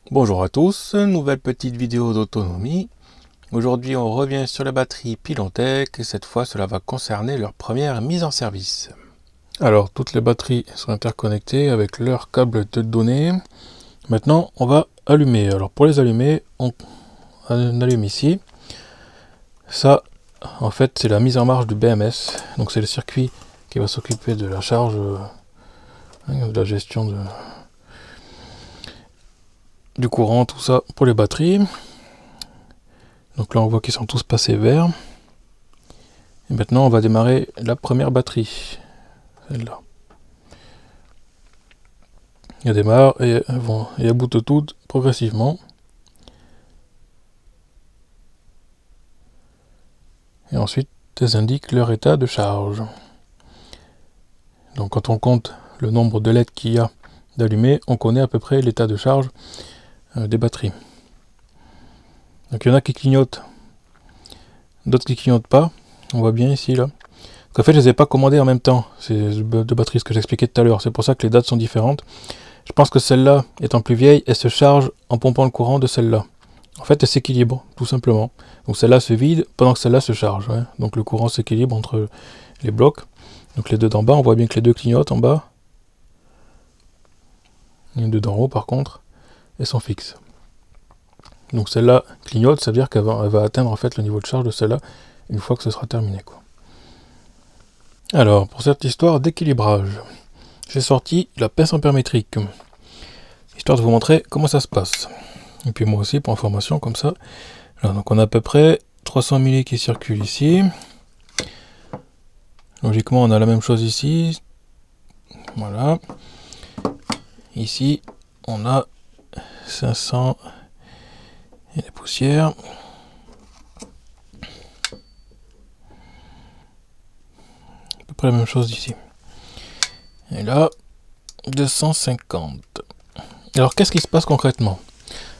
Bonjour à tous, nouvelle petite vidéo d'autonomie. Aujourd'hui on revient sur la batterie Pilontech et cette fois cela va concerner leur première mise en service. Alors toutes les batteries sont interconnectées avec leur câble de données. Maintenant on va allumer. Alors pour les allumer on allume ici. Ça en fait c'est la mise en marche du BMS. Donc c'est le circuit qui va s'occuper de la charge, de la gestion du courant, tout ça pour les batteries. Donc là on voit qu'ils sont tous passés vert. Et maintenant on va démarrer la première batterie. Celle-là. Elle démarre et elle boot toutes progressivement. Et ensuite elles indiquent leur état de charge. Donc quand on compte le nombre de LED qu'il y a d'allumés, on connaît à peu près l'état de charge des batteries. Donc il y en a qui clignotent, d'autres qui clignotent pas. On voit bien ici là. En fait, je les ai pas commandées en même temps, ces deux batteries, ce que j'expliquais tout à l'heure. C'est pour ça que les dates sont différentes. Je pense que celle-là, étant plus vieille, elle se charge en pompant le courant de celle-là. En fait, elle s'équilibre, tout simplement. Donc celle-là se vide pendant que celle-là se charge. Ouais. Donc le courant s'équilibre entre les blocs. Donc les deux d'en bas, on voit bien que les deux clignotent en bas. Les deux d'en haut, par contre, elles sont fixes. Donc celle-là clignote, ça veut dire qu'elle va atteindre en fait le niveau de charge de celle-là une fois que ce sera terminé, quoi. Alors, pour cette histoire d'équilibrage, j'ai sorti la pince ampère-métrique, histoire de vous montrer comment ça se passe. Et puis moi aussi, pour information, comme ça. Alors, donc on a à peu près 300 milli qui circulent ici. Logiquement, on a la même chose ici. Voilà. Ici, on a 500 et les poussières. À peu près la même chose ici. Et là, 250. Alors, qu'est-ce qui se passe concrètement?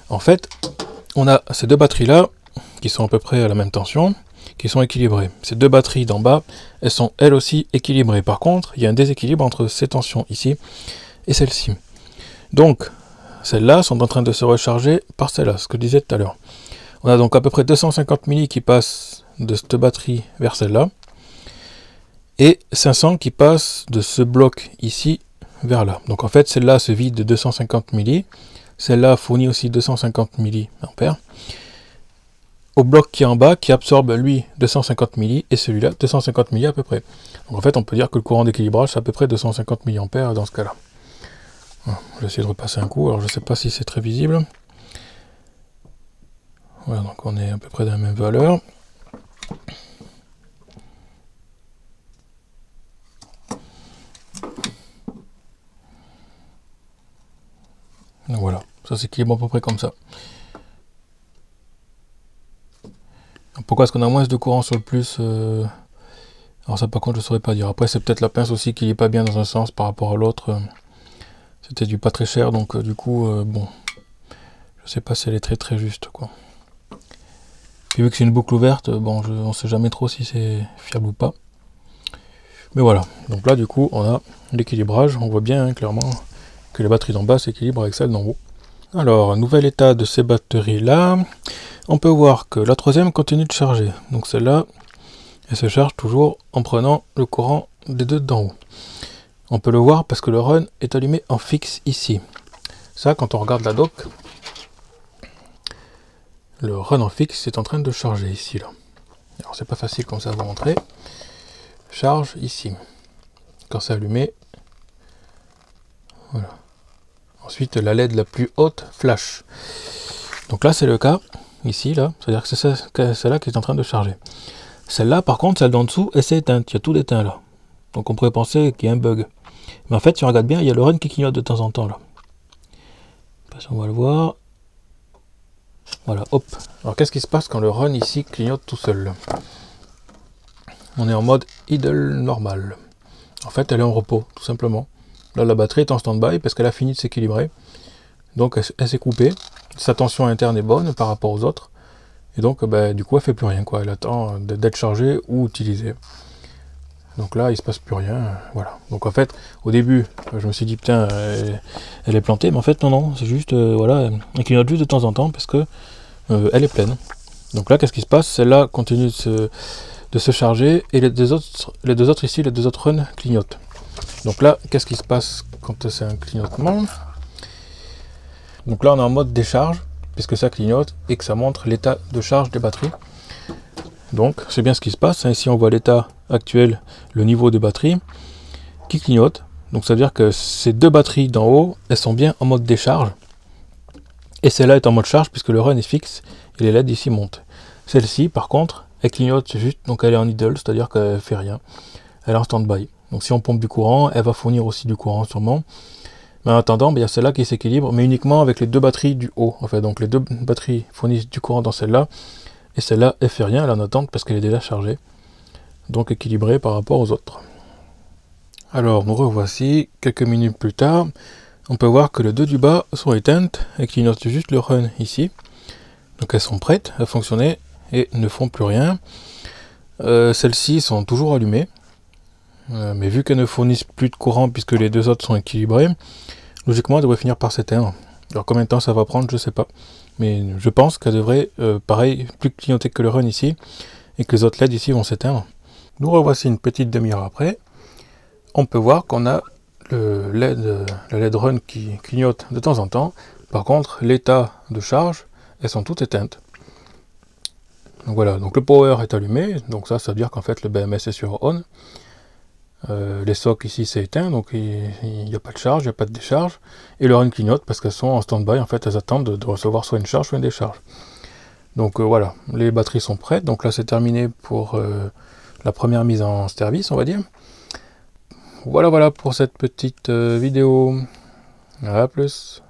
En fait, on a ces deux batteries-là, qui sont à peu près à la même tension, qui sont équilibrées. Ces deux batteries d'en bas, elles sont elles aussi équilibrées. Par contre, il y a un déséquilibre entre ces tensions ici et celle-ci. Donc, celles-là sont en train de se recharger par celle-là, ce que je disais tout à l'heure. On a donc à peu près 250 milli qui passent de cette batterie vers celle-là, et 500 qui passent de ce bloc ici vers là. Donc en fait, celle-là se vide de 250 milli, celle-là fournit aussi 250 milliampères, au bloc qui est en bas, qui absorbe lui 250 milli, et celui-là 250 milli à peu près. Donc en fait, on peut dire que le courant d'équilibrage, c'est à peu près 250 milliampères dans ce cas-là. Voilà, je vais essayer de repasser un coup, alors je ne sais pas si c'est très visible. Voilà, donc on est à peu près dans la même valeur. Donc voilà, ça s'équilibre à peu près comme ça. Pourquoi est-ce qu'on a moins de courant sur le plus Alors ça par contre je ne saurais pas dire. Après c'est peut-être la pince aussi qui n'est pas bien dans un sens par rapport à l'autre. C'était du pas très cher, donc du coup, bon, je sais pas si elle est très très juste, quoi. Puis vu que c'est une boucle ouverte, bon, on sait jamais trop si c'est fiable ou pas. Mais voilà, donc là du coup on a l'équilibrage, on voit bien hein, clairement que les batteries d'en bas s'équilibrent avec celles d'en haut. Alors, nouvel état de ces batteries là, on peut voir que la troisième continue de charger, donc celle-là, elle se charge toujours en prenant le courant des deux d'en haut. On peut le voir parce que le run est allumé en fixe ici. Ça, quand on regarde la doc, le run en fixe est en train de charger ici là. Alors c'est pas facile comme ça à vous montrer. Charge ici. Quand c'est allumé, voilà. Ensuite la LED la plus haute flash. Donc là c'est le cas ici là, c'est-à-dire que c'est celle-là qui est en train de charger. Celle-là par contre, celle d'en dessous, elle s'est éteinte, il y a tout d'éteint là. Donc on pourrait penser qu'il y a un bug. Mais en fait si on regarde bien, il y a le run qui clignote de temps en temps là. On va le voir. Voilà, hop. Alors qu'est-ce qui se passe quand le run ici clignote tout seul? On est en mode idle normal. En fait, elle est en repos, tout simplement. Là, la batterie est en stand-by parce qu'elle a fini de s'équilibrer. Donc, elle s'est coupée. Sa tension interne est bonne par rapport aux autres. Et donc, du coup, elle fait plus rien, quoi. Elle attend d'être chargée ou utilisée. Donc là, il se passe plus rien. Voilà. Donc en fait, au début, je me suis dit, putain, elle est plantée. Mais en fait, non, c'est juste, voilà, elle clignote juste de temps en temps parce que elle est pleine. Donc là, qu'est-ce qui se passe? Celle-là continue de se charger et les deux autres ici, les deux autres runs clignotent. Donc là, qu'est-ce qui se passe quand c'est un clignotement? Donc là, on est en mode décharge, puisque ça clignote et que ça montre l'état de charge des batteries. Donc, c'est bien ce qui se passe. Ici, on voit l'état actuel, le niveau de batterie, qui clignote. Donc, ça veut dire que ces deux batteries d'en haut, elles sont bien en mode décharge. Et celle-là est en mode charge, puisque le run est fixe et les LED ici montent. Celle-ci, par contre, elle clignote juste, donc elle est en idle, c'est-à-dire qu'elle ne fait rien. Elle est en stand-by. Donc, si on pompe du courant, elle va fournir aussi du courant sûrement. Mais en attendant, il y a celle-là qui s'équilibre, mais uniquement avec les deux batteries du haut. En fait, donc les deux batteries fournissent du courant dans celle-là, et celle-là, elle fait rien, elle est en attente parce qu'elle est déjà chargée. Donc équilibrée par rapport aux autres. Alors, nous revoici, quelques minutes plus tard. On peut voir que les deux du bas sont éteintes et qu'il note juste le run ici. Donc elles sont prêtes à fonctionner et ne font plus rien. Celles-ci sont toujours allumées. Mais vu qu'elles ne fournissent plus de courant puisque les deux autres sont équilibrées, logiquement, elle devrait finir par s'éteindre. Alors combien de temps ça va prendre, je ne sais pas. Mais je pense qu'elle devrait, pareil, plus clignoter que le run ici, et que les autres LED ici vont s'éteindre. Nous revoici une petite demi-heure après. On peut voir qu'on a le LED run qui clignote de temps en temps. Par contre, l'état de charge, elles sont toutes éteintes. Donc voilà, donc le power est allumé, donc ça veut dire qu'en fait le BMS est sur on. Les socs ici c'est éteint, donc il n'y a pas de charge, il n'y a pas de décharge, et le run clignote parce qu'elles sont en stand-by, en fait elles attendent de recevoir soit une charge soit une décharge. Donc voilà, les batteries sont prêtes, donc là c'est terminé pour la première mise en service, on va dire. Voilà pour cette petite vidéo, à plus.